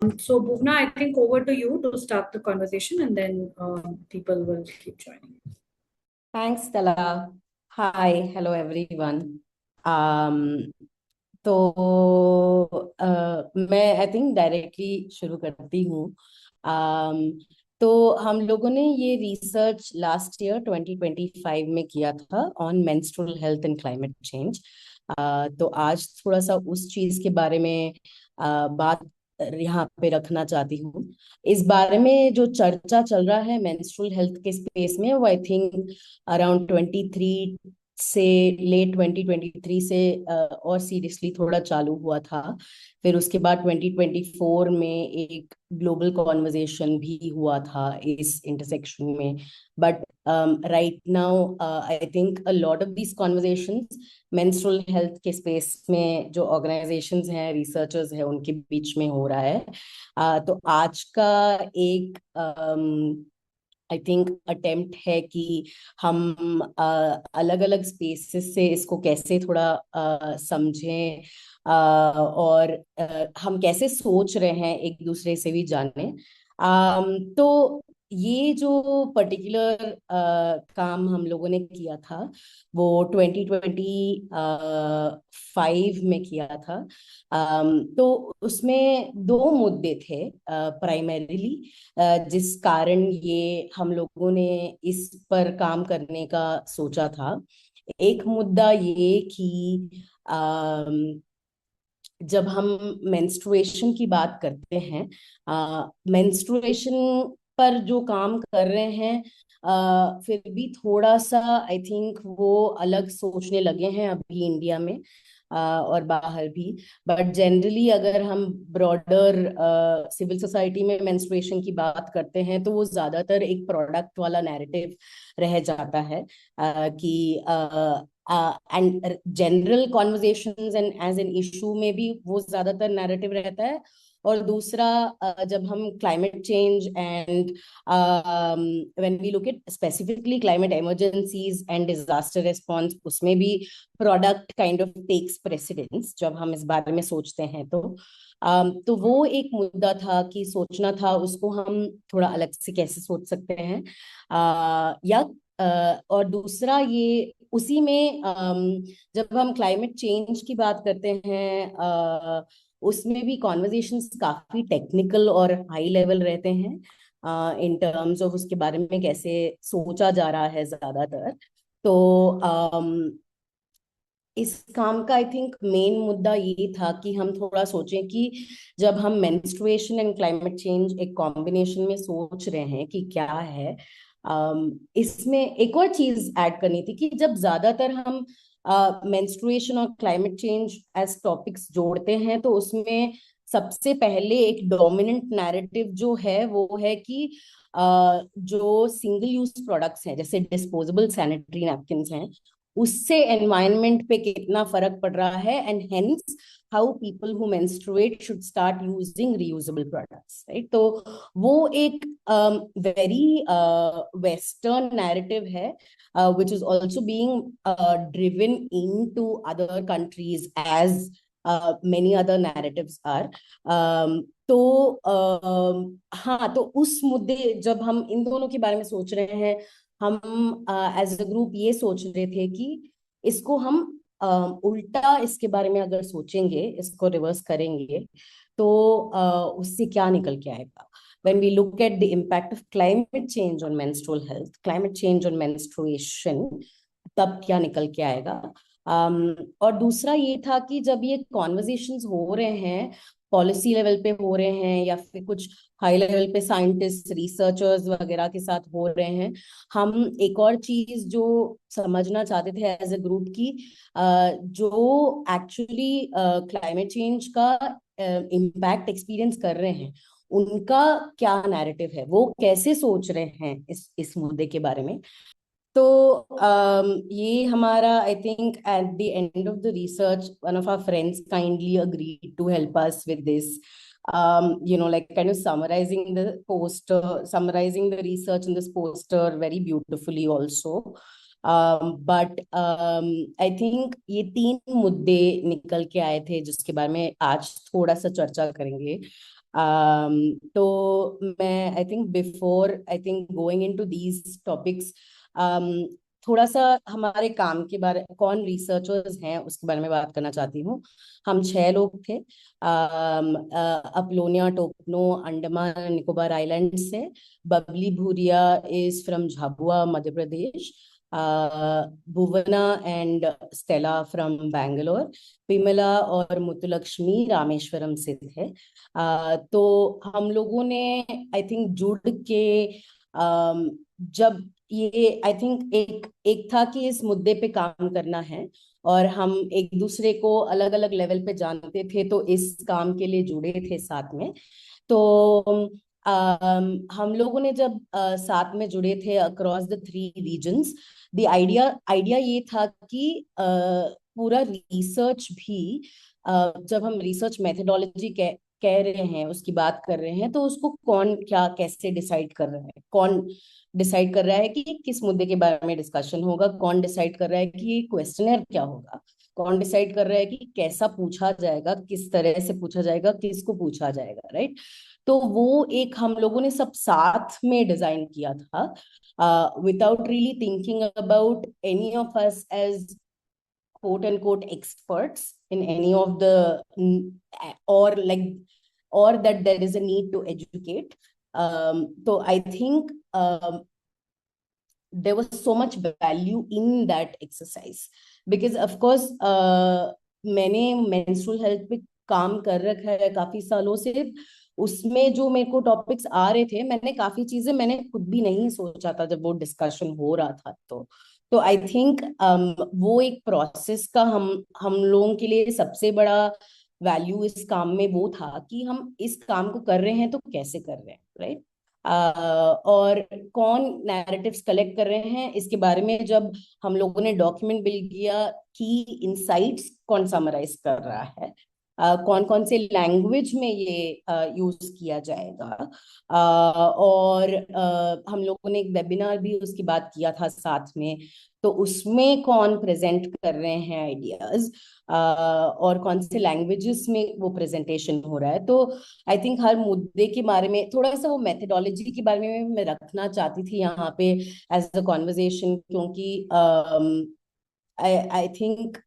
So, Bhuvna, I think over to you to start the conversation and then people will keep joining. Thanks तला। Hi hello everyone. um तो मैं I think directly शुरू करती हूँ। तो हम लोगों ने ये रिसर्च लास्ट ईयर 2025 में किया था on menstrual health and climate change. तो आज थोड़ा सा उस चीज के बारे में बात यहाँ पे रखना चाहती हूँ। इस बारे में जो चर्चा चल रहा है मेंस्ट्रुअल हेल्थ के स्पेस में, वो आई थिंक अराउंड 23 से लेट 2023 से और सीरियसली थोड़ा चालू हुआ था। फिर उसके बाद 2024 में एक ग्लोबल कॉन्वर्जेशन भी हुआ था इस इंटरसेक्शन में। But right now I think a lot of these conversations menstrual health के स्पेस में जो ऑर्गेनाइजेशंस हैं, रिसर्चर्स हैं, उनके बीच में हो रहा है। तो आज का एक आई थिंक अटेम्प्ट है कि हम अलग अलग स्पेसेस से इसको कैसे थोड़ा समझें, और हम कैसे सोच रहे हैं एक दूसरे से भी जाने। तो ये जो पर्टिकुलर काम हम लोगों ने किया था वो 2025 में किया था। तो उसमें दो मुद्दे थे प्राइमरीली, जिस कारण ये हम लोगों ने इस पर काम करने का सोचा था। एक मुद्दा ये कि जब हम मेंस्ट्रुएशन की बात करते हैं, मेंस्ट्रुएशन पर जो काम कर रहे हैं, फिर भी थोड़ा सा आई थिंक वो अलग सोचने लगे हैं अभी इंडिया में, और बाहर भी। बट जनरली अगर हम ब्रॉडर सिविल सोसाइटी में मेंस्ट्रुएशन की बात करते हैं तो वो ज्यादातर एक प्रोडक्ट वाला नैरेटिव रह जाता है, कि and general conversations and as an issue में भी वो ज्यादातर नैरेटिव रहता है। और दूसरा, जब हम climate change and when we look at specifically climate emergencies and disaster response, उसमें भी product kind of takes precedence जब हम इस बारे में सोचते हैं। तो वो एक मुद्दा था कि सोचना था उसको हम थोड़ा अलग से कैसे सोच सकते हैं। या और दूसरा ये उसी में, जब हम क्लाइमेट चेंज की बात करते हैं, उसमें भी कॉन्वर्जेशंस काफी टेक्निकल और हाई लेवल रहते हैं इन टर्म्स ऑफ उसके बारे में कैसे सोचा जा रहा है ज्यादातर। तो इस काम का आई थिंक मेन मुद्दा ये था कि हम थोड़ा सोचें कि जब हम मेंस्ट्रुएशन एंड क्लाइमेट चेंज एक कॉम्बिनेशन में सोच रहे हैं कि क्या है, इसमें एक और चीज ऐड करनी थी कि जब ज्यादातर हम मेंस्ट्रुएशन और क्लाइमेट चेंज एज टॉपिक्स जोड़ते हैं तो उसमें सबसे पहले एक डोमिनेंट नैरेटिव जो है वो है कि जो सिंगल यूज प्रोडक्ट्स हैं जैसे डिस्पोजेबल सैनिटरी नैपकिन हैं, उससे एनवायरनमेंट पे कितना फर्क पड़ रहा है, and hence how people who menstruate should start using reusable products, right. तो वो एक वेरी वेस्टर्न नैरेटिव है, which is also being driven into other countries as many other narratives are. तो हाँ, तो उस मुद्दे जब हम इन दोनों के बारे में सोच रहे हैं, हम एज अ ग्रुप ये सोच रहे थे कि इसको हम उल्टा इसके बारे में अगर सोचेंगे, इसको रिवर्स करेंगे तो उससे क्या निकल के आएगा। when we look at the impact of climate change on menstrual health, climate change on menstruation, तब क्या निकल के आएगा। और दूसरा ये था कि जब ये कॉन्वर्जेशंस हो रहे हैं, पॉलिसी लेवल पे हो रहे हैं या फिर कुछ हाई लेवल पे साइंटिस्ट रिसर्चर्स वगैरह के साथ हो रहे हैं, हम एक और चीज जो समझना चाहते थे एज अ ग्रुप की, जो एक्चुअली क्लाइमेट चेंज का इम्पैक्ट एक्सपीरियंस कर रहे हैं, उनका क्या नैरेटिव है, वो कैसे सोच रहे हैं इस मुद्दे के बारे में। तो ये हमारा I think at the end of the research one of our friends kindly agreed to help us with this, like kind of summarizing the research in this poster very beautifully also. But I think ये तीन मुद्दे निकल के आए थे जिसके बारे में आज थोड़ा सा चर्चा करेंगे। तो मैं I think before I think going into these topics, थोड़ा सा हमारे काम के बारे, कौन रिसर्चर्स हैं उसके बारे में बात करना चाहती हूँ। हम 6 लोग थे, अपलोनिया टोपनो अंडमान निकोबार आइलैंड से, Babli Bhuria is from Jhabua Madhya Pradesh, Bhuvana and Stella from Bangalore, Pimla और मुतुलक्ष्मी रामेश्वरम से थे। तो हम लोगों ने आई थिंक जुड़ के, जब ये आई थिंक एक एक था कि इस मुद्दे पे काम करना है और हम एक दूसरे को अलग अलग लेवल पे जानते थे, तो इस काम के लिए जुड़े थे साथ में। तो हम लोगों ने जब साथ में जुड़े थे across the 3 regions, the idea idea ये था कि पूरा रिसर्च भी, जब हम रिसर्च मेथोडोलॉजी कह रहे हैं, उसकी बात कर रहे हैं, तो उसको कौन क्या कैसे डिसाइड कर रहा है, कौन डिसाइड कर रहा है कि किस मुद्दे के बारे में डिस्कशन होगा, कौन डिसाइड कर रहा है कि ये क्वेश्चनर क्या होगा, कौन डिसाइड कर रहा है कि कैसा पूछा जाएगा, किस तरह से पूछा जाएगा, किसको पूछा जाएगा, राइट। तो वो एक हम लोगों ने सब साथ में डिजाइन किया था, without really thinking about any of us as quote unquote experts in any of the, or like, or that there is a need to educate. So I think there was so much value in that exercise because of course मैंने menstrual health पे काम कर रखा है काफी सालों से। उसमें जो मेरे को टॉपिक्स आ रहे थे, मैंने काफी चीजें मैंने खुद भी नहीं सोचा था जब वो डिस्कशन हो रहा था। तो आई थिंक वो एक प्रोसेस का हम लोगों के लिए सबसे बड़ा वैल्यू इस काम में वो था कि हम इस काम को कर रहे हैं तो कैसे कर रहे हैं, राइट। और कौन नैरेटिव्स कलेक्ट कर रहे हैं इसके बारे में जब हम लोगों ने डॉक्यूमेंट बिल्ड किया कि इनसाइट्स कौन समराइज कर रहा है, कौन कौन से लैंग्वेज में ये यूज किया जाएगा, और हम लोगों ने एक वेबिनार भी उसकी बात किया था साथ में, तो उसमें कौन प्रेजेंट कर रहे हैं आइडियाज, और कौन से लैंग्वेजेस में वो प्रेजेंटेशन हो रहा है। तो आई थिंक हर मुद्दे के बारे में थोड़ा सा वो मेथोडोलॉजी के बारे में मैं रखना चाहती थी यहाँ पे एज अ कॉन्वर्जेशन, क्योंकि आई थिंक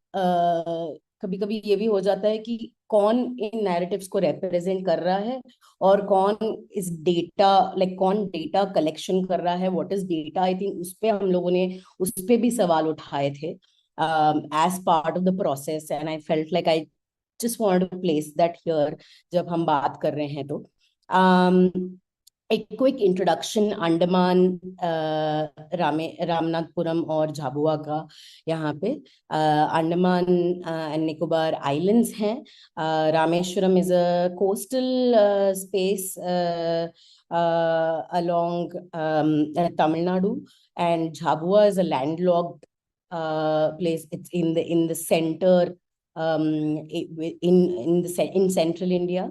कभी कभी ये भी हो जाता है कि कौन इन नैरेटिव्स को रिप्रेजेंट कर रहा है और कौन इस डेटा, लाइक कौन डेटा कलेक्शन कर रहा है, what is data. I think उस पे हम लोगों ने उस पे भी सवाल उठाए थे as part of the process, and I felt like I just want to place that here जब हम बात कर रहे हैं। तो एक क्विक इंट्रोडक्शन अंडमान, रामनाथपुरम और झाबुआ का। यहाँ पे अंडमान एंड निकोबार आइलैंड्स हैं। Rameswaram is a coastal space along Tamil Nadu, and Jhabua is a landlocked place. It's in the center, in central India.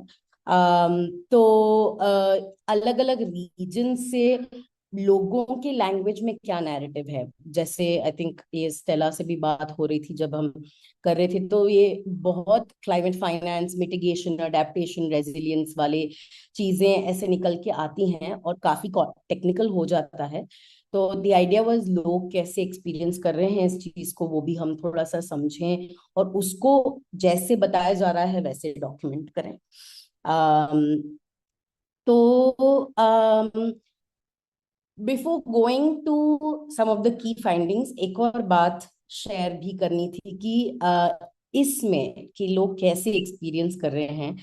तो अलग अलग रीजन से लोगों के लैंग्वेज में क्या नैरेटिव है, जैसे आई थिंक ये स्टेला से भी बात हो रही थी जब हम कर रहे थे, तो ये बहुत climate finance, mitigation, adaptation, resilience वाले चीजें ऐसे निकल के आती हैं और काफी टेक्निकल हो जाता है। तो द आइडिया वाज लोग कैसे एक्सपीरियंस कर रहे हैं इस चीज को, वो भी हम थोड़ा सा समझें और उसको जैसे बताया जा रहा है वैसे डॉक्यूमेंट करें। तो before going to some of the key findings, एक और बात शेयर भी करनी थी कि इसमें कि लोग कैसे एक्सपीरियंस कर रहे हैं,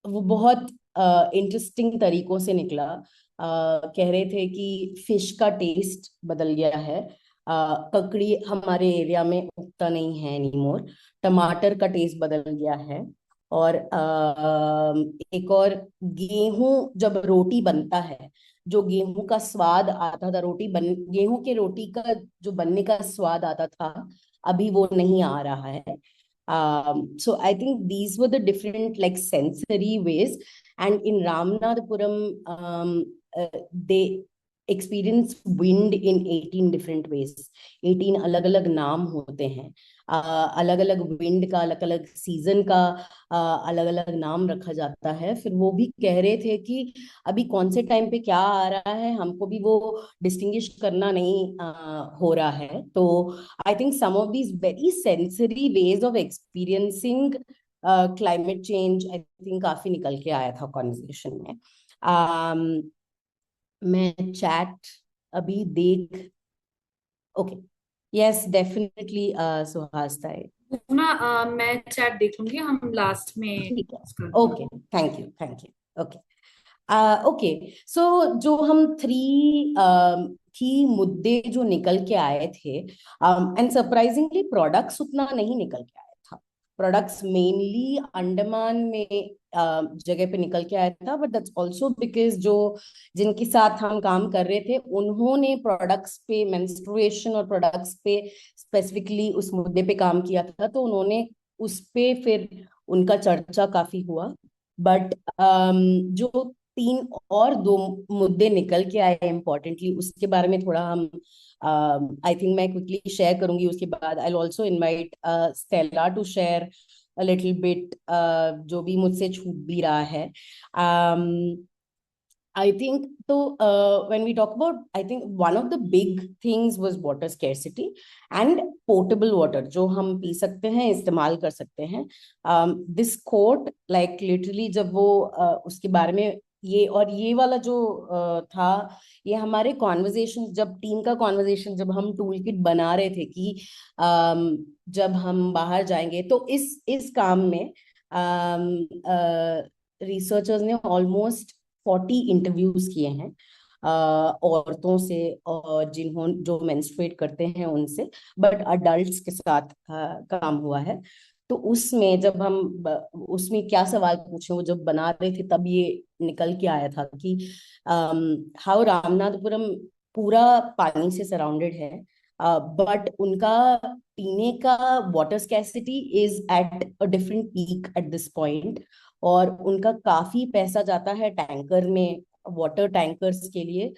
वो बहुत इंटरेस्टिंग तरीकों से निकला। कह रहे थे कि फिश का टेस्ट बदल गया है, ककड़ी हमारे एरिया में उगता नहीं है एनीमोर, टमाटर का टेस्ट बदल गया है, और एक और, गेहूं जब रोटी बनता है, जो गेहूं का स्वाद आता था, गेहूं के रोटी का जो बनने का स्वाद आता था, अभी वो नहीं आ रहा है। So I think these were the different like sensory ways, and in Ramanathapuram, they experience wind in 18 different ways. 18 अलग अलग नाम होते हैं, अलग अलग विंड का, अलग अलग सीजन का अलग अलग नाम रखा जाता है। फिर वो भी कह रहे थे कि अभी कौन से टाइम पे क्या आ रहा है हमको भी वो डिस्टिंग्विश करना नहीं हो रहा है। तो I think some of these very sensory ways of experiencing climate change I think काफी निकल के आया था कॉन्वर्सेशन में। मैं चैट अभी देख, ओके, यस डेफिनेटली सुहास ताई, ना मैं चैट देख लूंगी, हम लास्ट में ठीक है, उसका। Okay, thank you, thank you, okay. Okay, so जो हम थ्री की मुद्दे जो निकल के आए थे, एंड सरप्राइजिंगली प्रोडक्ट्स उतना नहीं निकल के आया था। प्रोडक्ट्स मेनली अंडमान में जगह पे निकल के आया था, बट दैट्स आल्सो बिकॉज जो जिनके साथ हम काम कर रहे थे उन्होंने प्रोडक्ट्स पे, मेंस्ट्रुएशन और प्रोडक्ट्स पे स्पेसिफिकली उस मुद्दे पे काम किया था, तो उन्होंने उस पे फिर उनका चर्चा काफी हुआ। बट जो तीन और दो मुद्दे निकल के आए इम्पोर्टेंटली, उसके बारे में थोड़ा हम आई थिंक मैं क्विकली शेयर करूंगी। उसके बाद I also invite Stella to share a little bit जो भी मुझसे छूट भी रहा है। I think so. When we talk about, I think one of the big things was water scarcity and potable water, जो हम पी सकते हैं, इस्तेमाल कर सकते हैं। This quote, like literally, जब वो उसके बारे में ये और ये वाला जो था, ये हमारे कॉन्वर्जेशन, जब टीम का कॉन्वर्जेशन, जब हम टूल किट बना रहे थे कि जब हम बाहर जाएंगे तो इस काम में रिसर्चर्स ने ऑलमोस्ट 40 इंटरव्यूज किए हैं औरतों से, और जो मेंस्ट्रुएट करते हैं उनसे, बट अडल्ट्स के साथ काम हुआ है। तो उसमें जब हम उसमें क्या सवाल पूछे वो जब बना रहे थे, तब ये निकल के आया था कि हाउ रामनाथपुरम पूरा पानी से सराउंडेड है, बट उनका पीने का water scarcity is at a different peak at this point, और उनका काफी पैसा जाता है टैंकर में, वाटर टैंकर्स के लिए।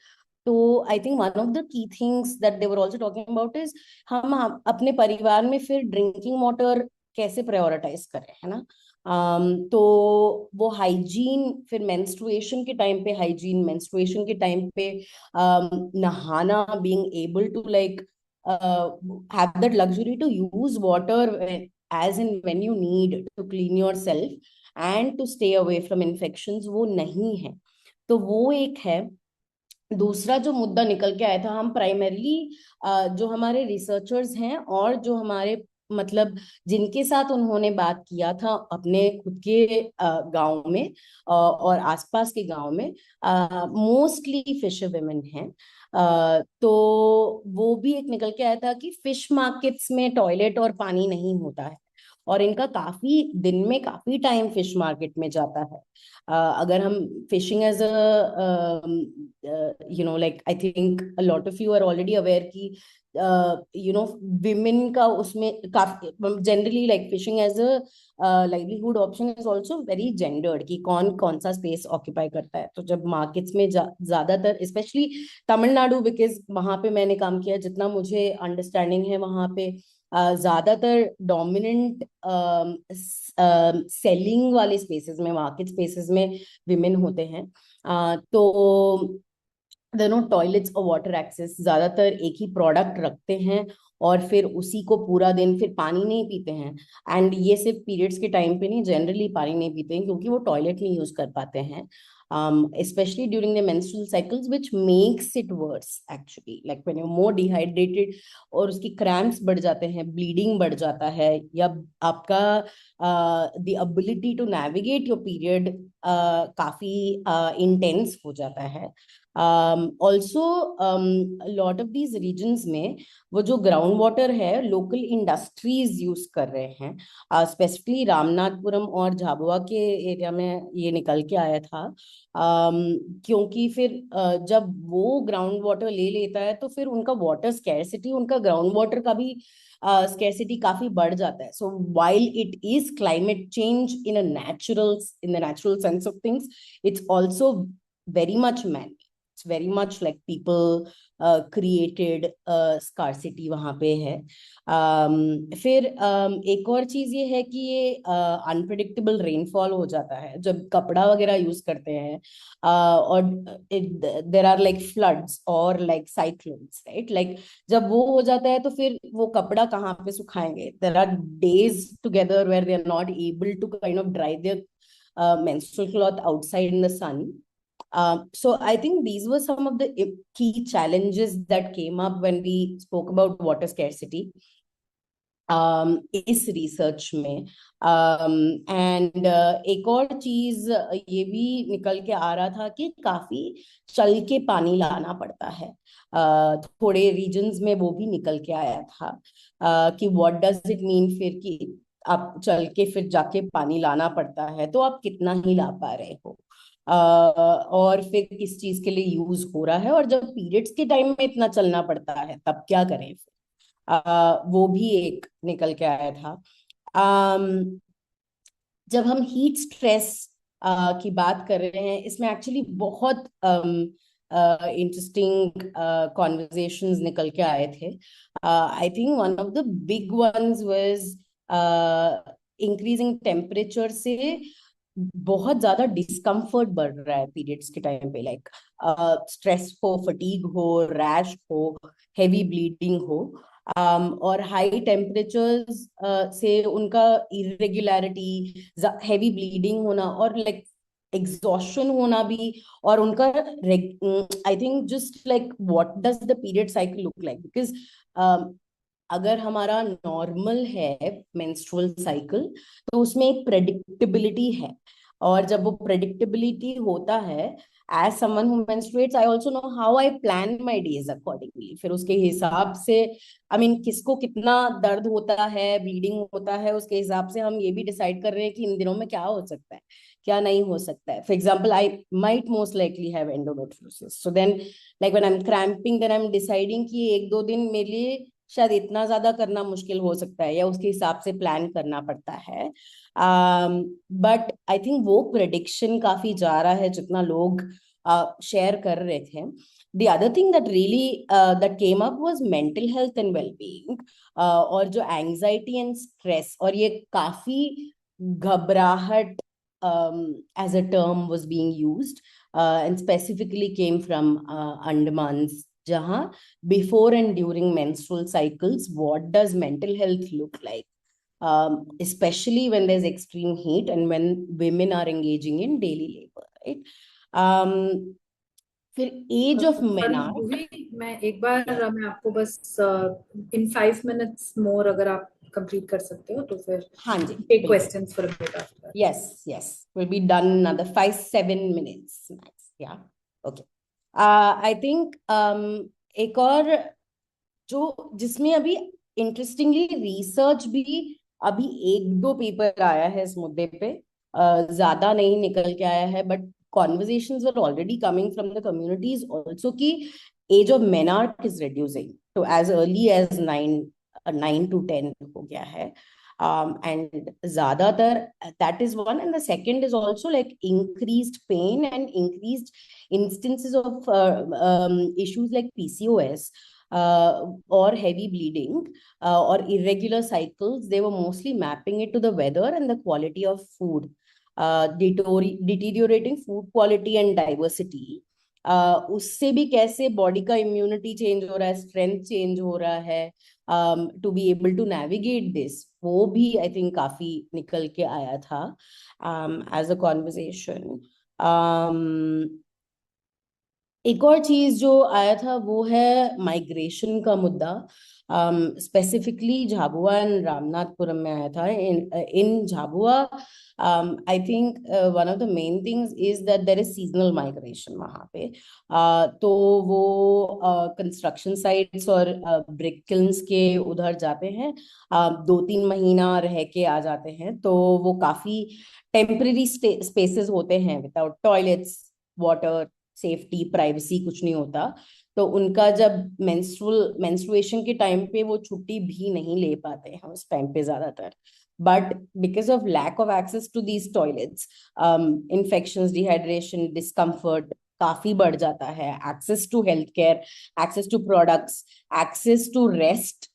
तो I think one of the की things that they were also talking about is हम अपने परिवार में फिर ड्रिंकिंग वाटर कैसे प्रायोरिटाइज करें, है ना। तो वो हाइजीन, फिर मेंस्ट्रुएशन के टाइम पे हाइजीन, मेंस्ट्रुएशन के टाइम पे नहाना, being able to like have that luxury to use water as and when you need to clean yourself and to stay away from infections, वो नहीं है। तो वो एक है। दूसरा जो मुद्दा निकल के आया था, हम प्राइमरली जो हमारे रिसर्चर्स हैं और जो हमारे मतलब जिनके साथ उन्होंने बात किया था अपने खुद के गांव में और आसपास के गांव में, मोस्टली फिशर विमेन हैं। तो वो भी एक निकल के आया था कि फिश मार्केट्स में टॉयलेट और पानी नहीं होता है, और इनका काफी दिन में काफी टाइम फिश मार्केट में जाता है। अगर हम fishing as a like I think a lot of you are already aware कि विमेन का उसमें काफी generally like fishing as a livelihood option is also very gendered, कि कौन कौन सा स्पेस ऑक्यूपाई करता है। तो जब मार्केट्स में ज्यादातर स्पेशली तमिलनाडु, बिकॉज वहां पे मैंने काम किया, जितना मुझे अंडरस्टैंडिंग है वहां पे ज्यादातर डोमिनेंट सेलिंग वाले स्पेसेस में, मार्केट स्पेसेस में विमेन होते हैं। तो दोनों टॉयलेट्स और वाटर एक्सेस ज्यादातर एक ही प्रोडक्ट रखते हैं, और फिर उसी को पूरा दिन फिर पानी नहीं पीते हैं। एंड ये सिर्फ पीरियड्स के टाइम पे नहीं, जनरली पानी नहीं पीते हैं क्योंकि वो टॉयलेट नहीं यूज कर पाते हैं, especially during the menstrual cycles, which makes it worse actually, like when you're more dehydrated, और उसकी क्रैम्प्स बढ़ जाते हैं, ब्लीडिंग बढ़ जाता है, या आपका the ability to navigate your period काफी इंटेंस हो जाता है। Also lot of these regions में वो जो ग्राउंड वाटर है लोकल इंडस्ट्रीज यूज कर रहे हैं, स्पेसिफिकली रामनाथपुरम और झाबुआ के एरिया में ये निकल के आया था। क्योंकि फिर जब वो ग्राउंड वाटर ले लेता है तो फिर उनका वाटर स्कैरसिटी, उनका ग्राउंड वाटर का भी स्कैरसिटी काफी बढ़ जाता है। सो while it is climate change in the natural sense of things, it's also very much man, it's very much like people created scarcity वहां पे है। फिर एक और चीज ये है कि ये अनप्रिडिक्टेबल रेनफॉल हो जाता है जब कपड़ा वगैरह यूज करते हैं, और देर आर लाइक फ्लड्स और लाइक साइक्लोन्स, राइट? लाइक जब वो हो जाता है तो फिर वो कपड़ा कहाँ पे सुखाएंगे? There are days together where they are not able to kind of dry their menstrual cloth outside in the sun. So I think these were some of the key challenges that came up when we spoke about water scarcity इस research में। And एक और चीज ये भी निकल के आ रहा था कि काफी चल के पानी लाना पड़ता है। थोड़े रीजन्स में वो भी निकल के आया था कि व्हाट डज इट मीन फिर कि आप चल के फिर जाके पानी लाना पड़ता है तो आप कितना ही ला पा रहे हो, और फिर किस चीज के लिए यूज हो रहा है, और जब पीरियड्स के टाइम में इतना चलना पड़ता है तब क्या करें फिर। वो भी एक निकल के आया था। जब हम हीट स्ट्रेस की बात कर रहे हैं, इसमें एक्चुअली बहुत इंटरेस्टिंग कॉन्वर्जेशंस निकल के आए थे। I think one of the big ones was increasing temperature से बहुत ज्यादा डिस्कम्फर्ट बढ़ रहा है पीरियड्स के टाइम पे, लाइक स्ट्रेस हो, फटीग हो, रैश हो, हेवी ब्लीडिंग हो, और हाई टेम्परेचर्स से उनका इरेगुलरिटी, हेवी ब्लीडिंग होना और लाइक एग्जॉशन होना भी, और उनका I think just like what does the period cycle look like, because अगर हमारा नॉर्मल है मेंस्ट्रुअल साइकिल तो उसमें एक प्रेडिक्टेबिलिटी है, और जब वो प्रेडिक्टेबिलिटी होता है, as someone who menstruates I also know how I plan my days accordingly. फिर उसके हिसाब से आई मीन किसको कितना दर्द होता है, ब्लीडिंग होता है, उसके हिसाब से हम ये भी डिसाइड कर रहे हैं कि इन दिनों में क्या हो सकता है, क्या नहीं हो सकता है। For example I might most likely have endometriosis, so then like when I am cramping then I am deciding कि एक दो दिन मेरे लिए शायद इतना ज्यादा करना मुश्किल हो सकता है, या उसके हिसाब से प्लान करना पड़ता है। बट आई थिंक वो प्रेडिक्शन काफी जा रहा है जितना लोग शेयर कर रहे थे। The other thing that really that came up was mental health and well-being, और जो anxiety and stress, और ये काफी घबराहट as a term was being used, and specifically came from Andamans, जहाँ before and during menstrual cycles, what does mental health look like, especially when there's extreme heat and when women are engaging in daily labor, right? फिर as of menarche. मैं एक बार मैं आपको बस इन 5 minutes मोर अगर आप complete कर सकते हो तो फिर हाँ जी, take questions for a bit after. Yes yes, will be done another 5-7 minutes max, या ओके। आई थिंक एक और जो जिसमें अभी इंटरेस्टिंगली रिसर्च भी अभी एक दो पेपर आया है इस मुद्दे पे, ज्यादा नहीं निकल के आया है, but conversations were already coming from the communities also कि age of menarche is reducing to as early as 9 to 10 हो गया है, and ज़्यादातर that is one, and the second is also like increased pain and increased instances of issues like PCOS, or heavy bleeding, or irregular cycles. They were mostly mapping it to the weather and the quality of food, deteriorating food quality and diversity, उससे भी कैसे body का immunity change हो रहा है, strength change हो रहा है, to be able to navigate this, वो भी आई थिंक काफी निकल के आया था एज अ कॉन्वर्सेशन। एक और चीज जो आया था वो है माइग्रेशन का मुद्दा, स्पेसिफिकली झाबुआ एंड रामनाथपुरम में आया था। In Jhabua I think one of the main things is that there is seasonal migration वहाँ पे, तो वो कंस्ट्रक्शन साइट्स और ब्रिक किल्न्स के उधर जाते हैं, 2-3 महीना रह के आ जाते हैं, तो वो काफी टेम्पररी स्पेसेस होते हैं without toilets, water, safety, privacy कुछ नहीं होता, तो उनका जब मेंस्ट्रुएशन के टाइम पे वो छुट्टी भी नहीं ले पाते हैं उस टाइम पे ज्यादातर, but because of lack of access to these toilets, infections, dehydration, discomfort, काफी बढ़ जाता है, access to health care, access to products, access to rest,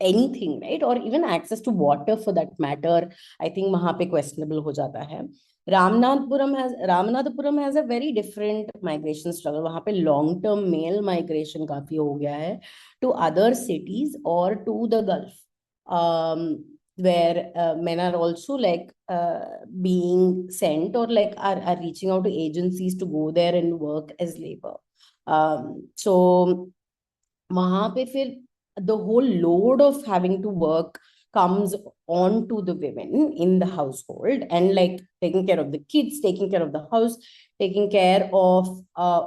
anything, right? Or even access to water for that matter, I think वहां पे questionable हो जाता है. Ramanathapuram has a very different migration struggle. वहां पे long term male migration काफी हो गया है to other cities or to the Gulf, where men are also like being sent or like are reaching out to agencies to go there and work as labor. So वहां पे फिर the whole load of having to work comes on to the women in the household, and like taking care of the kids, taking care of the house, taking care of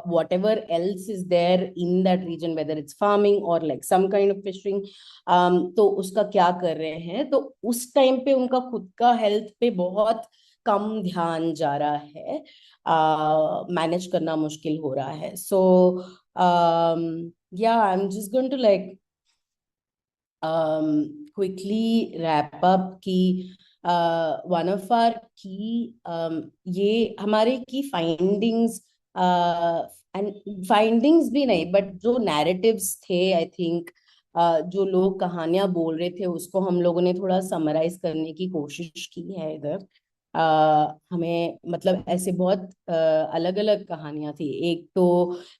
whatever else is there in that region, whether it's farming or like some kind of fishing. तो उसका क्या कर रहे हैं, तो उस time पे उनका खुद का हेल्थ पे बहुत कम ध्यान जा रहा है, मैनेज करना मुश्किल हो रहा है. So yeah, I'm just going to like quickly wrap up कि one of our key ये हमारे की findings and findings भी नहीं, but जो narratives थे, I think जो लोग कहानियां बोल रहे थे उसको हम लोगों ने थोड़ा समराइज करने की कोशिश की है इधर. हमें मतलब ऐसे बहुत अलग अलग कहानियां थी. एक तो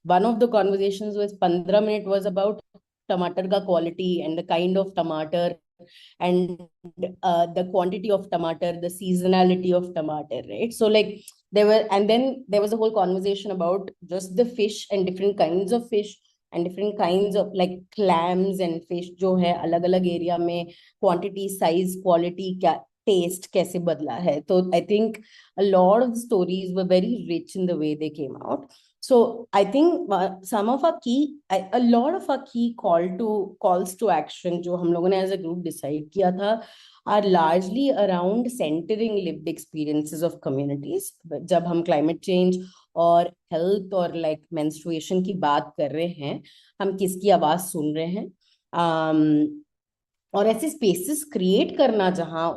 one of the conversations was 15 minute was about टमाटर का quality and the kind of टमाटर and the quantity of tomato, the seasonality of tomato, right? So like and then there was a whole conversation about just the fish and different kinds of fish and different kinds of like clams and fish जो है अलग अलग area में quantity, size, quality, क्या test कैसे बदला है. तो I think a lot of the stories were very rich in the way they came out. So I think some of our key, a lot of our key calls to action जो हम लोगों ने as a group decide किया था are largely around centering lived experiences of communities. जब हम climate change और health और like menstruation की बात कर रहे हैं, हम किसकी आवाज सुन रहे हैं, और ऐसे spaces create करना जहां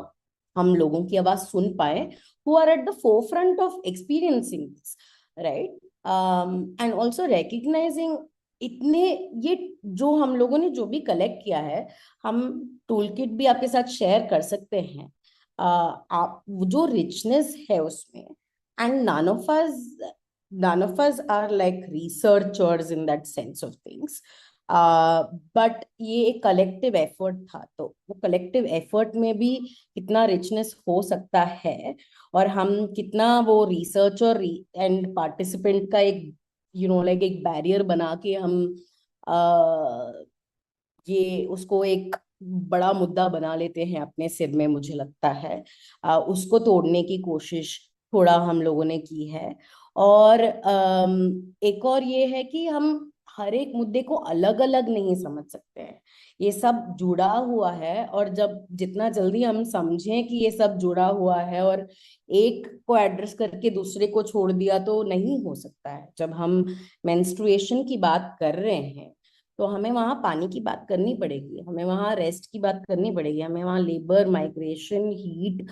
हम लोगों की आवाज सुन पाए, who are at the forefront of experiencing this, right? And also recognizing इतने ये जो हम लोगों ने जो भी कलेक्ट किया है, हम टूल किट भी आपके साथ शेयर कर सकते हैं. आप जो रिचनेस है उसमें, and none of us are like researchers in that sense of things, but ये एक कलेक्टिव एफर्ट था. तो वो कलेक्टिव एफर्ट में भी कितना रिचनेस हो सकता है, और हम कितना वो रिसर्चर एंड पार्टिसिपेंट का एक लाइक एक बैरियर बना के हम ये उसको एक बड़ा मुद्दा बना लेते हैं अपने सिर में, मुझे लगता है उसको तोड़ने की कोशिश थोड़ा हम लोगों ने की है. और एक और ये है कि हम हर एक मुद्दे को अलग अलग नहीं समझ सकते हैं, ये सब जुड़ा हुआ है. और जब जितना जल्दी हम समझें कि ये सब जुड़ा हुआ है और एक को एड्रेस करके दूसरे को छोड़ दिया तो नहीं हो सकता है. जब हम मेंस्ट्रुएशन की बात कर रहे हैं तो हमें वहां पानी की बात करनी पड़ेगी, हमें वहां रेस्ट की बात करनी पड़ेगी, हमें वहां labour, migration, heat,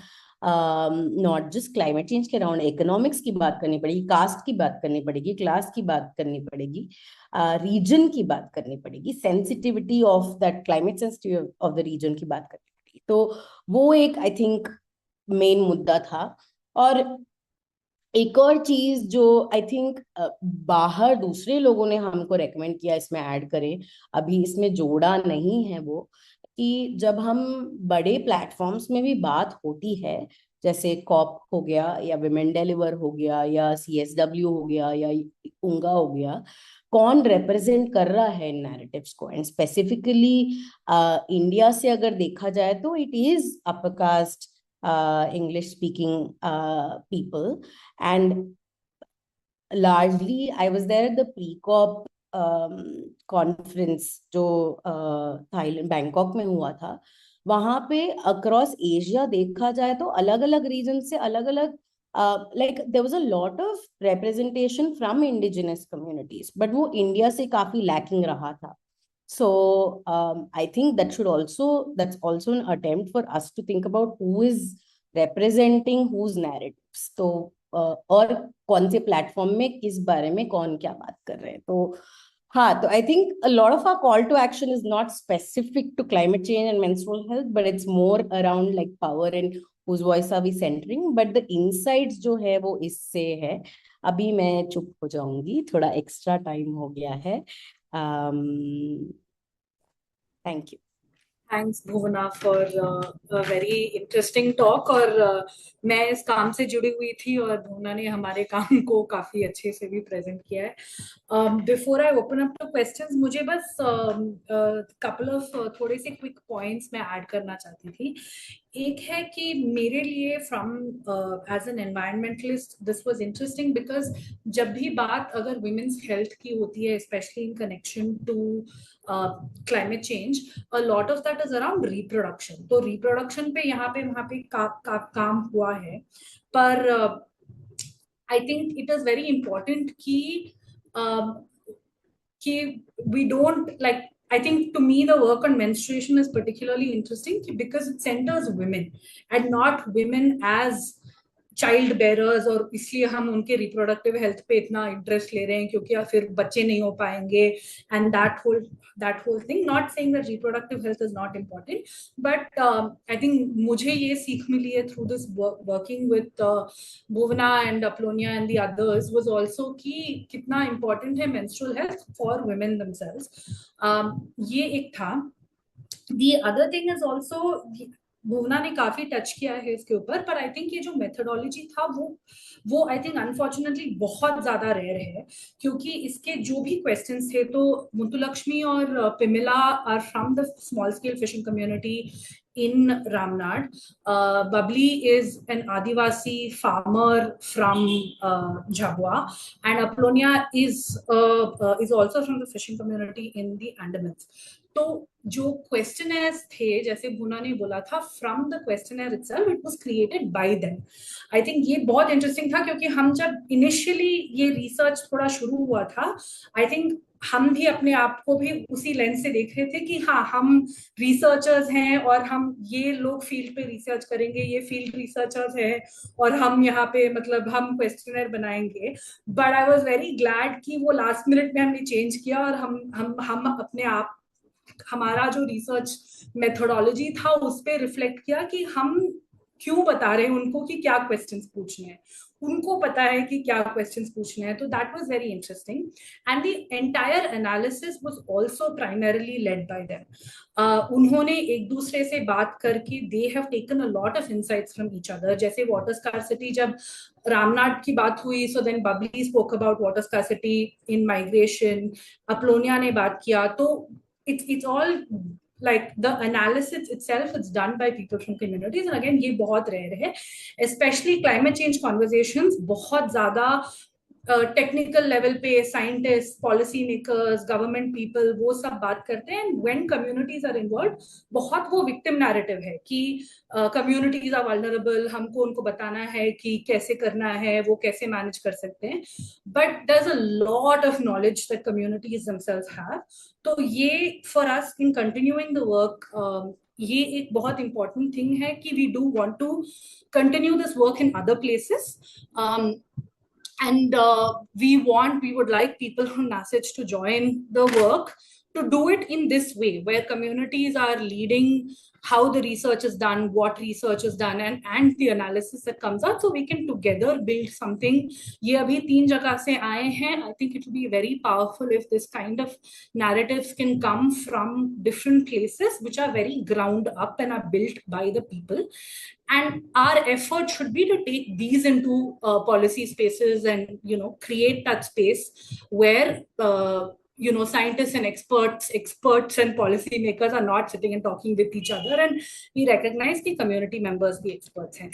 not just climate change के अराउंड इकोनॉमिक्स की बात करनी पड़ेगी, कास्ट की बात करनी पड़ेगी, क्लास की बात करनी पड़ेगी, रीजन की बात करनी पड़ेगी, sensitivity of that climate sensitivity of the region की बात करनी पड़ेगी. तो वो एक आई थिंक मेन मुद्दा था. और एक और चीज जो आई थिंक बाहर दूसरे लोगों ने हमको रेकमेंड किया इसमें ऐड करें, अभी इसमें जोड़ा नहीं है, वो कि जब हम बड़े प्लेटफॉर्म्स में भी बात होती है, जैसे कॉप हो गया या विमेन डिलीवर हो गया या CSW हो गया या उंगा हो गया, कौन रिप्रेजेंट कर रहा है इन नैरेटिव्स को. एंड स्पेसिफिकली इंडिया से अगर देखा जाए तो it is upper caste English speaking people, and largely I was there at the pre-COP conference जो थाईलैंड बैंकॉक में हुआ था. वहां पे अक्रॉस एशिया देखा जाए तो अलग अलग रीजन से अलग अलग like there was a lot of representation from indigenous communities, but वो इंडिया से काफी lacking रहा था. So I think that's also an attempt for us to think about who is representing whose narratives. So और कौन से platform में किस बारे में कौन क्या बात कर रहे हैं। तो हाँ, तो I think a lot of our call to action is not specific to climate change and menstrual health, but it's more around like power and whose voice are we centering, but the insights जो है वो इससे है। अभी मैं चुप हो जाऊंगी, थोड़ा एक्स्ट्रा टाइम हो गया है। Thank you. Thanks Bhuvana for a very interesting talk. और मैं इस काम से जुड़ी हुई थी और भुवना ने हमारे काम को काफी अच्छे से भी प्रेजेंट किया है। Before I open up two questions, मुझे बस कपल ऑफ थोड़े से क्विक पॉइंट्स मैं ऐड करना चाहती थी। एक है कि मेरे लिए from as an environmentalist this was interesting because जब भी बात अगर वुमेन्स हेल्थ की होती है, specially in connection to climate change, a lot of that is around reproduction. तो रिप्रोडक्शन पे यहाँ पे वहाँ पे काम हुआ है, पर I think it is very important कि we don't like, I think to me the work on menstruation is particularly interesting because it centers women and not women as child bearers, और इसलिए हम उनके रिप्रोडक्टिव हेल्थ पे इतना interest ले रहे हैं क्योंकि फिर बच्चे नहीं हो पाएंगे and that whole thing. Not saying that reproductive health is not important, but I think मुझे ये सीख मिली है through this working with Bhuvana and Apolonia and the others was also कि कितना इम्पोर्टेंट है menstrual health for women themselves. ये एक था। The other thing is also, Bhuvana ने काफी टच किया है इसके ऊपर, पर आई थिंक ये जो मेथोडोलॉजी था वो आई थिंक अनफॉर्चुनेटली बहुत ज्यादा रेयर है, क्योंकि इसके जो भी क्वेश्चंस थे, तो मुतुलक्ष्मी और Pimila are from the small scale fishing community in Ramnad. Babli is an Adivasi farmer from Jhabua, and Aplonia is also from the fishing community in the Andamans. तो जो क्वेश्चनर्स थे, जैसे भुना ने बोला था, from the questioner itself it was created by them. I think ये बहुत इंटरेस्टिंग था क्योंकि हम जब इनिशियली ये रिसर्च थोड़ा शुरू हुआ था, आई थिंक हम भी अपने आप को भी उसी लेंस से देख रहे थे कि हाँ, हम रिसर्चर्स हैं और हम ये लोग फील्ड पे रिसर्च करेंगे, ये फील्ड रिसर्चर्स हैं और हम यहाँ पे मतलब हम क्वेश्चनर बनाएंगे। But I was very glad कि वो लास्ट मिनट में हमने चेंज किया और हम अपने आप, हमारा जो रिसर्च मेथोडोलॉजी था उस पर रिफ्लेक्ट किया कि हम क्यों बता रहे हैं उनको कि क्या क्वेश्चंस पूछने हैं, उनको पता है कि क्या क्वेश्चंस पूछने हैं। तो that was very interesting and the entire analysis was also primarily led by them. उन्होंने एक दूसरे से बात करके they have taken a lot of insights from each other. जैसे वाटर स्कार्सिटी, जब रामनाथ की बात हुई, so then Babli spoke about water scarcity in migration, Apolonia ने बात किया। तो it's all like the analysis itself is done by people from communities, and again ये बहुत rare है, especially climate change conversations बहुत ज्यादा टेक्निकल लेवल पे scientist, policy makers, government people वो सब बात करते हैं। व्हेन कम्युनिटीज आर इन्वॉल्व, बहुत वो विक्टिम नैरेटिव है कि कम्युनिटीज आर वल्नरेबल, हमको उनको बताना है कि कैसे करना है, वो कैसे मैनेज कर सकते हैं। But there is a lot of knowledge that communities themselves have. तो ये for us in continuing the work, ये एक बहुत इंपॉर्टेंट थिंग है कि we do want to continue this work in other places, and we would like people from NASH to join the work, to do it in this way where communities are leading how the research is done, what research is done, and the analysis that comes out, so we can together build something. ये अभी 3 जगह से आए हैं. I think it will be very powerful if this kind of narratives can come from different places which are very ground up and are built by the people. And our effort should be to take these into policy spaces and create that space where scientists and experts and policy makers are not sitting and talking with each other, and we recognize कि community members भी experts हैं.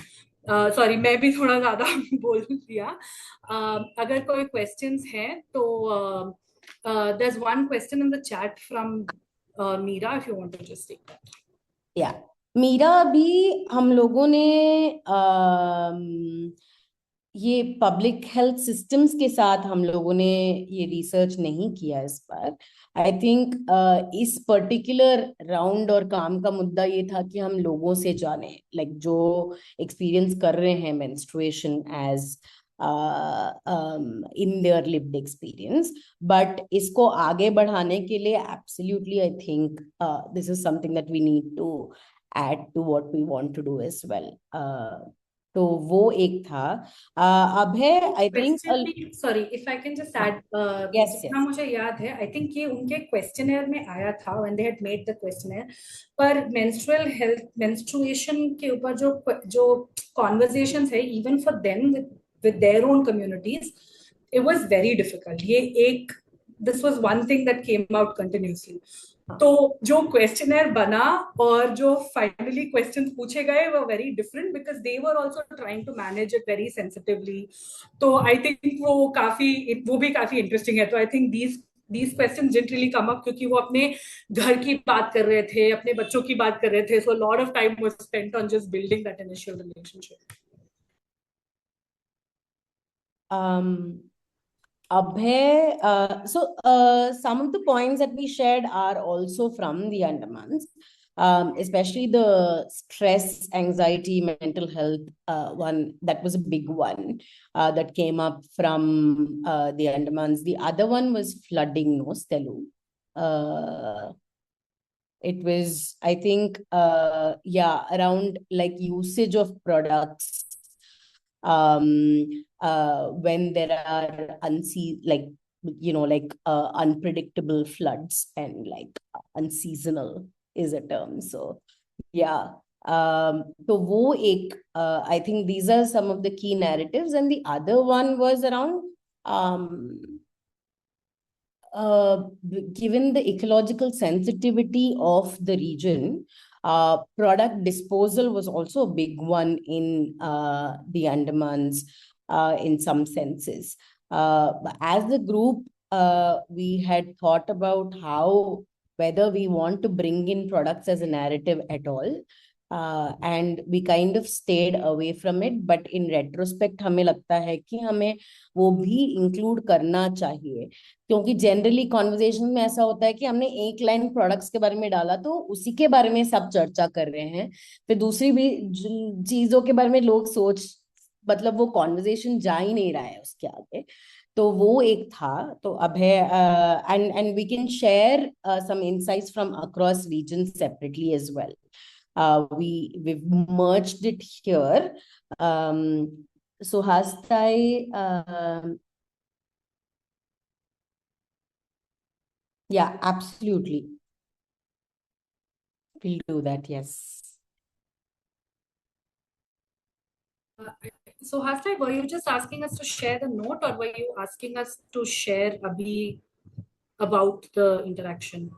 Sorry, मैं भी थोड़ा ज्यादा बोल दिया. अगर कोई क्वेश्चंस हैं तो there's one question in the chat from Meera, if you want to just take that. या मीरा, अभी हम लोगों ने ये पब्लिक हेल्थ सिस्टम्स के साथ हम लोगों ने ये रिसर्च नहीं किया इस पर. आई थिंक इस पर्टिकुलर राउंड और काम का मुद्दा ये था कि हम लोगों से जाने, लाइक जो एक्सपीरियंस कर रहे हैं menstruation as in their lived experience. But इसको आगे बढ़ाने के लिए absolutely I think this is something that we need to add to what we want to do as well. तो वो एक था. अभय I think sorry if I can just add, yes, जितना मुझे याद है आई थिंक ये उनके क्वेश्चनर में आया था when they had made the questioner, पर मेंस्ट्रुअल हेल्थ मेंस्ट्रुएशन के ऊपर जो जो कॉन्वर्सेशंस है even for them with their own communities, it was very difficult. ये एक this was one thing that came out continuously. तो जो क्वेश्चनर बना और जो फाइनली क्वेश्चंस पूछे गए वो very different because they were also trying to manage it very sensitively. तो आई थिंक वो भी काफी इंटरेस्टिंग है. तो I think these questions didn't really come up क्योंकि वो अपने घर की बात कर रहे थे, अपने बच्चों की बात कर रहे थे. So a lot of time was spent on just building that initial relationship. Abhay, so some of the points that we shared are also from the Andamans, especially the stress, anxiety, mental health one. That was a big one that came up from the Andamans. The other one was flooding, no, Stelu. It was, I think, around like usage of products. When there are unpredictable floods and like unseasonal is a term. So yeah. So wo ek, I think these are some of the key narratives, and the other one was around given the ecological sensitivity of the region, product disposal was also a big one in the Andamans in some senses. As the group, we had thought about whether we want to bring in products as a narrative at all. And we kind of stayed away from it, but in retrospect हमें लगता है कि हमें वो भी include करना चाहिए, क्योंकि जनरली कॉन्वर्जेशन में ऐसा होता है कि हमने एक लाइन प्रोडक्ट्स के बारे में डाला तो उसी के बारे में सब चर्चा कर रहे हैं, फिर दूसरी भी चीजों के बारे में लोग मतलब वो कॉन्वर्जेशन जा ही नहीं रहा है उसके आगे. तो वो एक था. तो Abhay and we can share some insights from across region separately as well. We've merged it here. So Hastai, yeah, absolutely. We'll do that, yes. So Hastai, were you just asking us to share the note, or were you asking us to share Abhi about the interaction?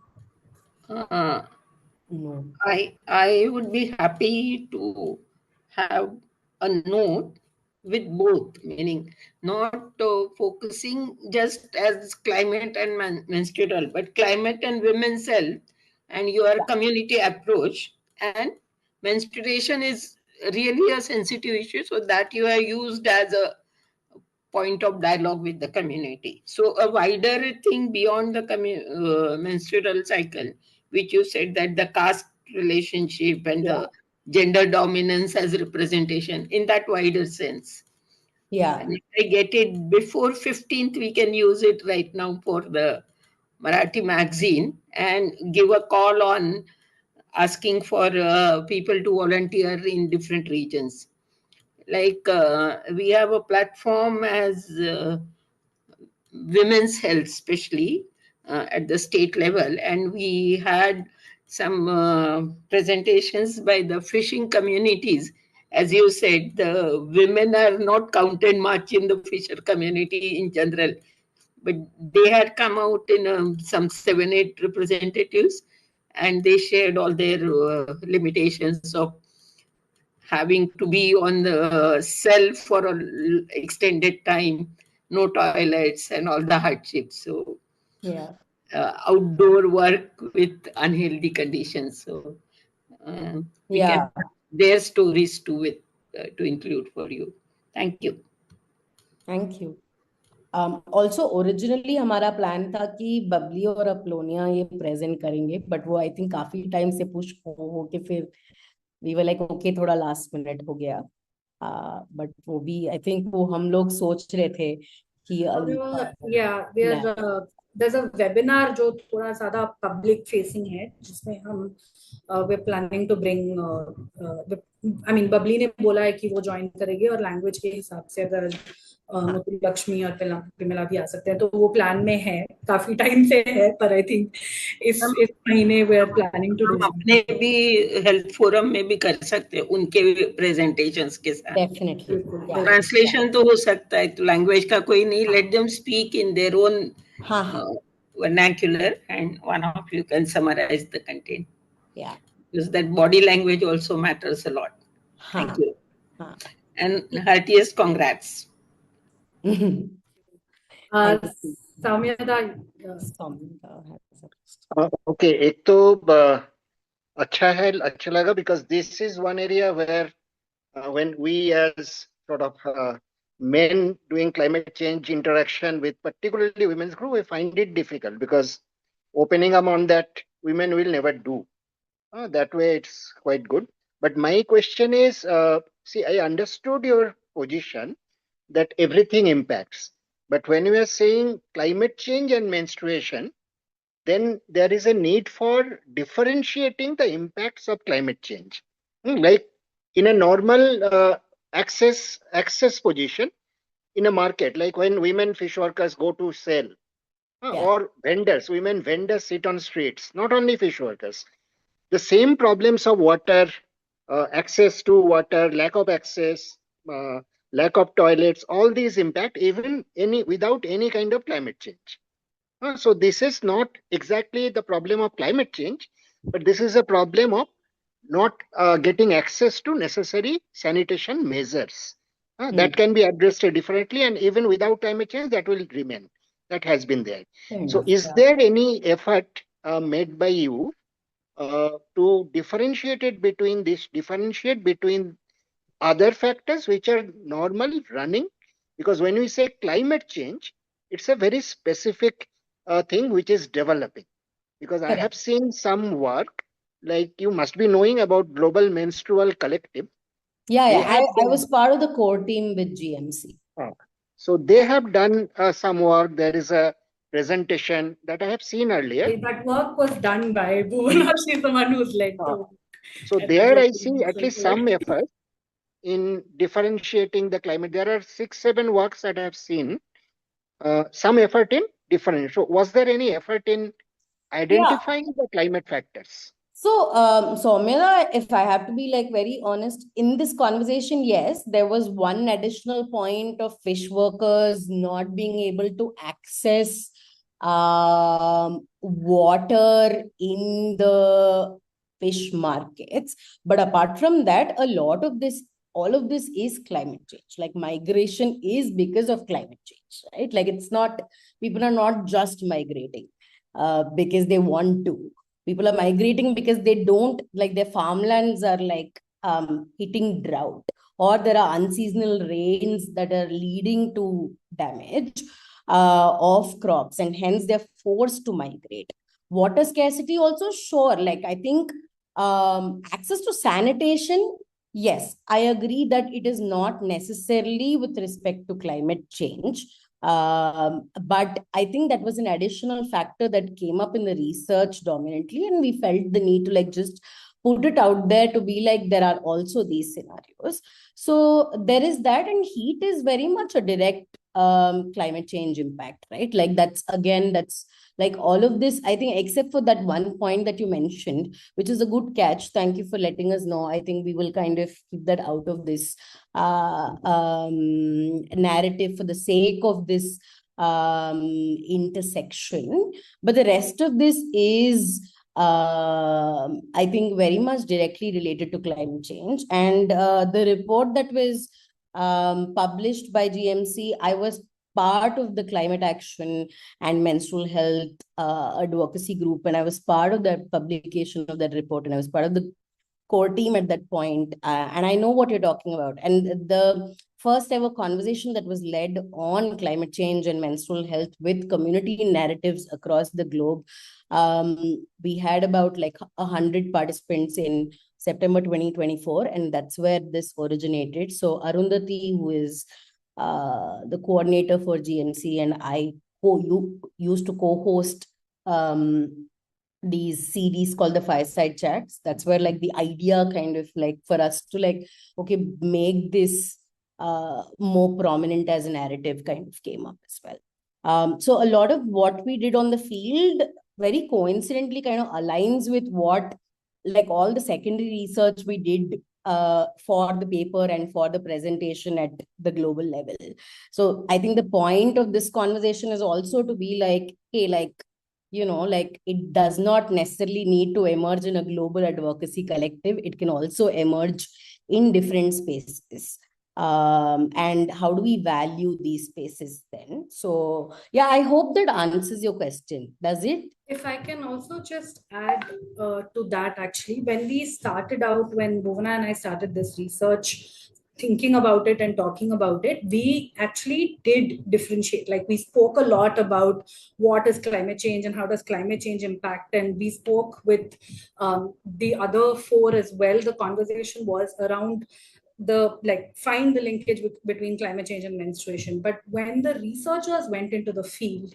No. I would be happy to have a note with both, meaning not focusing just as climate and menstrual, but climate and women's health and your community approach. And menstruation is really a sensitive issue, so that you are used as a point of dialogue with the community. So a wider thing beyond the menstrual cycle, which you said that the caste relationship and the gender dominance as representation in that wider sense. Yeah. And if I get it before 15th, we can use it right now for the Marathi magazine and give a call on asking for people to volunteer in different regions. Like we have a platform as women's health, especially at the state level, and we had some presentations by the fishing communities. As you said, the women are not counted much in the fisher community in general, but they had come out in some 7-8 representatives, and they shared all their limitations of having to be on the cell for an extended time, no toilets and all the hardships. So yeah, outdoor work with unhealthy conditions. So we can have their stories to include for you. Thank you. Thank you. Also originally हमारा plan था कि बबली और अपलोनिया ये present करेंगे, but वो आई think काफी time से push हो के फिर we were like okay थोड़ा लास्ट मिनट हो गया. बट वो भी आई थिंक वो हम लोग सोच रहे थे कि there's a webinar जो थोड़ा ज़्यादा public facing है, जिसमें हम we're planning to bring I mean Babli ने बोला है कि वो join करेगी, और language के हिसाब से अगर मुतु लक्ष्मी और प्रेमिला भी आ सकते हैं, तो वो प्लान में है, काफी टाइम से है, पर आई थिंक इस महीने we are planning to do. अपने भी हेल्थ फोरम में भी कर सकते हैं उनके प्रेजेंटेशंस के साथ। डेफिनेटली ट्रांसलेशन तो हो सकता है, तो लैंग्वेज का कोई नहीं, let them speak in their own vernacular, and one of you can summarize the content. Yeah, because that body language also matters a lot. Thank you. And heartiest congrats. Okay, एक तो अच्छा है, अच्छा लगा, because this is one area where when we as sort of men doing climate change interaction with particularly women's group, we find it difficult because opening up on that women will never do. That way it's quite good. But my question is, see, I understood your position that everything impacts. But when we are saying climate change and menstruation, then there is a need for differentiating the impacts of climate change. Like in a normal access position in a market, like when women fish workers go to sell, or vendors, women vendors sit on streets, not only fish workers. The same problems of water, access to water, lack of access, lack of toilets, all these impact even without any kind of climate change. So this is not exactly the problem of climate change, but this is a problem of not getting access to necessary sanitation measures. That can be addressed differently, and even without climate change, that will remain. That has been there. So is there any effort made by you to differentiate between other factors which are normal running? Because when we say climate change, it's a very specific thing which is developing. Because I have seen some work, like you must be knowing about Global Menstrual Collective. I was part of the core team with GMC. So they have done some work. There is a presentation that I have seen earlier. That work was done by Bhuvana. She's the one who's led. So there I see at least some effort in differentiating the climate. There are 6-7 works that I have seen. Some effort in differentiating. So was there any effort in identifying the climate factors? So, Soumya, if I have to be like very honest, in this conversation, yes, there was one additional point of fish workers not being able to access water in the fish markets. But apart from that, all of this is climate change. Like migration is because of climate change, right? Like it's not, people are not just migrating because they want to. People are migrating because they don't, like their farmlands are like hitting drought, or there are unseasonal rains that are leading to damage of crops, and hence they're forced to migrate. Water scarcity also, sure. Like I think access to sanitation, yes, I agree that it is not necessarily with respect to climate change. But I think that was an additional factor that came up in the research dominantly, and we felt the need to like just put it out there to be like there are also these scenarios. So there is that, and heat is very much a direct climate change impact, right? Like that's like all of this, I think, except for that one point that you mentioned, which is a good catch. Thank you for letting us know. I think we will kind of keep that out of this narrative for the sake of this intersection. But the rest of this is, I think, very much directly related to climate change. And the report that was published by GMC, I was part of the climate action and menstrual health advocacy group, and I was part of the publication of that report, and I was part of the core team at that point, and I know what you're talking about. And the first ever conversation that was led on climate change and menstrual health with community narratives across the globe, we had about like 100 participants in September 2024, and that's where this originated. So Arundhati, who is the coordinator for GMC, and I used to co-host these series called the Fireside Chats. That's where like the idea kind of like for us to like, okay, make this more prominent as a narrative kind of came up as well. So a lot of what we did on the field very coincidentally kind of aligns with what like all the secondary research we did for the paper and for the presentation at the global level. So I think the point of this conversation is also to be like, hey, like, you know, like it does not necessarily need to emerge in a global advocacy collective. It can also emerge in different spaces. And how do we value these spaces then? So yeah, I hope that answers your question. Does it? If I can also just add to that, actually, when we started out, when Bhuvana and I started this research, thinking about it and talking about it, we actually did differentiate. Like we spoke a lot about what is climate change and how does climate change impact. And we spoke with the other four as well. The conversation was around the like find the linkage between climate change and menstruation. But when the researchers went into the field,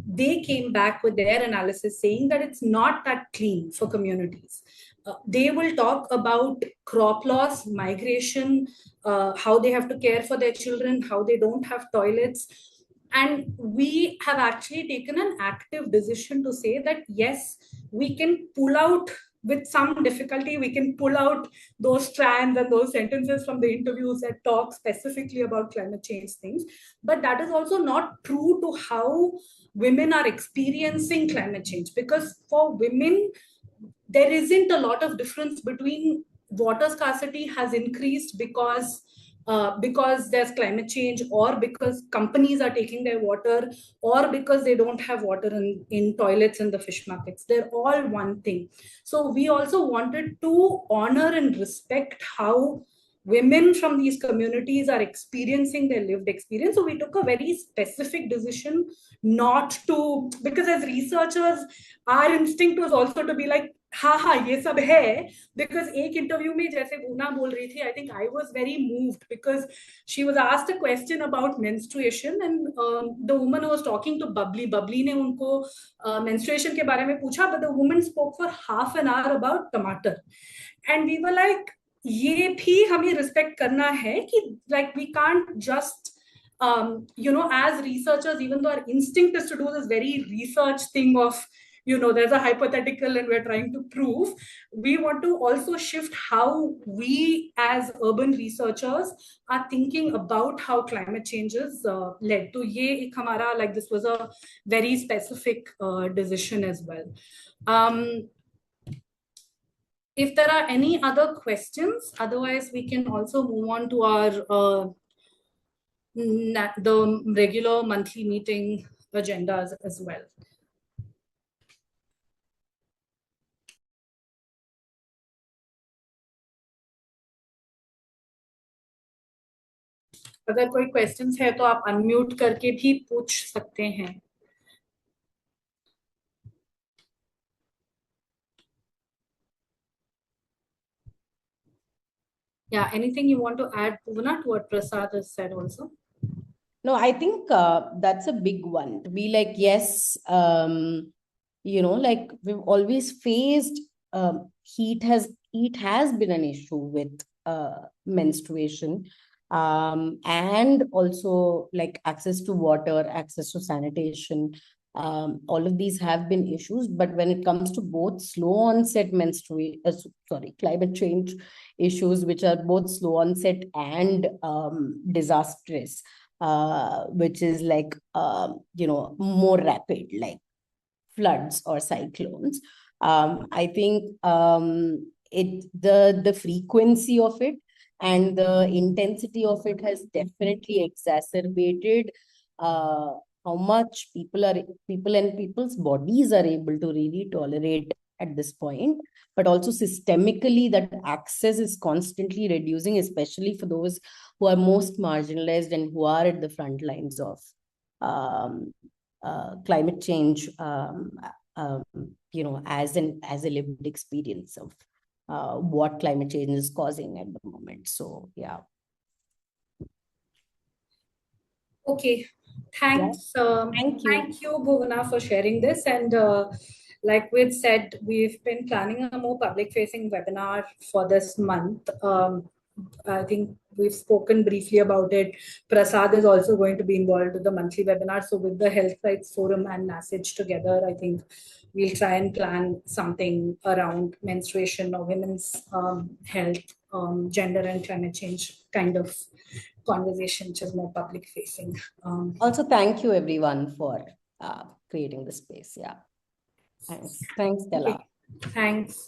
they came back with their analysis saying that it's not that clean for communities. They will talk about crop loss, migration, how they have to care for their children, how they don't have toilets. And we have actually taken an active decision to say that, yes, we can pull out with some difficulty, we can pull out those strands and those sentences from the interviews that talk specifically about climate change things. But that is also not true to how women are experiencing climate change, because for women, there isn't a lot of difference between water scarcity has increased because there's climate change, or because companies are taking their water, or because they don't have water in toilets in the fish markets. They're all one thing. So we also wanted to honor and respect how women from these communities are experiencing their lived experience. So we took a very specific decision not to, because as researchers, our instinct was also to be like, हाँ हाँ ये सब है, because एक interview में जैसे भूना बोल रही थी, I think I was very moved because she was asked a question about menstruation, and the woman was talking to Bubbly ने उनको menstruation के बारे में पूछा, but the woman spoke for half an hour about tomato, and we were like, ये भी हमें respect करना है कि like we can't just you know, as researchers, even though our instinct is to do this very research thing of, you know, there's a hypothetical and we're trying to prove, we want to also shift how we as urban researchers are thinking about how climate changes led to ye ek hamara, like this was a very specific decision as well. If there are any other questions, otherwise we can also move on to our the regular monthly meeting agendas as well. अगर कोई questions है तो आप unmute करके भी पूछ सकते हैं. Yeah, anything you want to add, Bhuvana, to what Prasad has said also? No, I think that's a big one. To be like, yes, you know, like we've always faced heat has been an issue with menstruation, and also like access to water, access to sanitation. All of these have been issues, but when it comes to both slow onset climate change issues, which are both slow onset and disastrous, which is like, you know, more rapid, like floods or cyclones. I think the frequency of it and the intensity of it has definitely exacerbated how much people and people's bodies are able to really tolerate at this point. But also systemically, that access is constantly reducing, especially for those who are most marginalized and who are at the front lines of climate change, you know, as a lived experience of what climate change is causing at the moment. So yeah. Okay, thanks. Thank you. Thank you, Bhuvana, for sharing this. And like we've said, we've been planning a more public-facing webinar for this month. I think we've spoken briefly about it. Prasad is also going to be involved with the monthly webinar. So with the Health Rights Forum and NASH together, I think we'll try and plan something around menstruation or women's health, gender and climate change kind of conversation, which is more public facing. Also, thank you everyone for creating the space. Yeah. Thanks. Thanks, Stella. Okay. Thanks.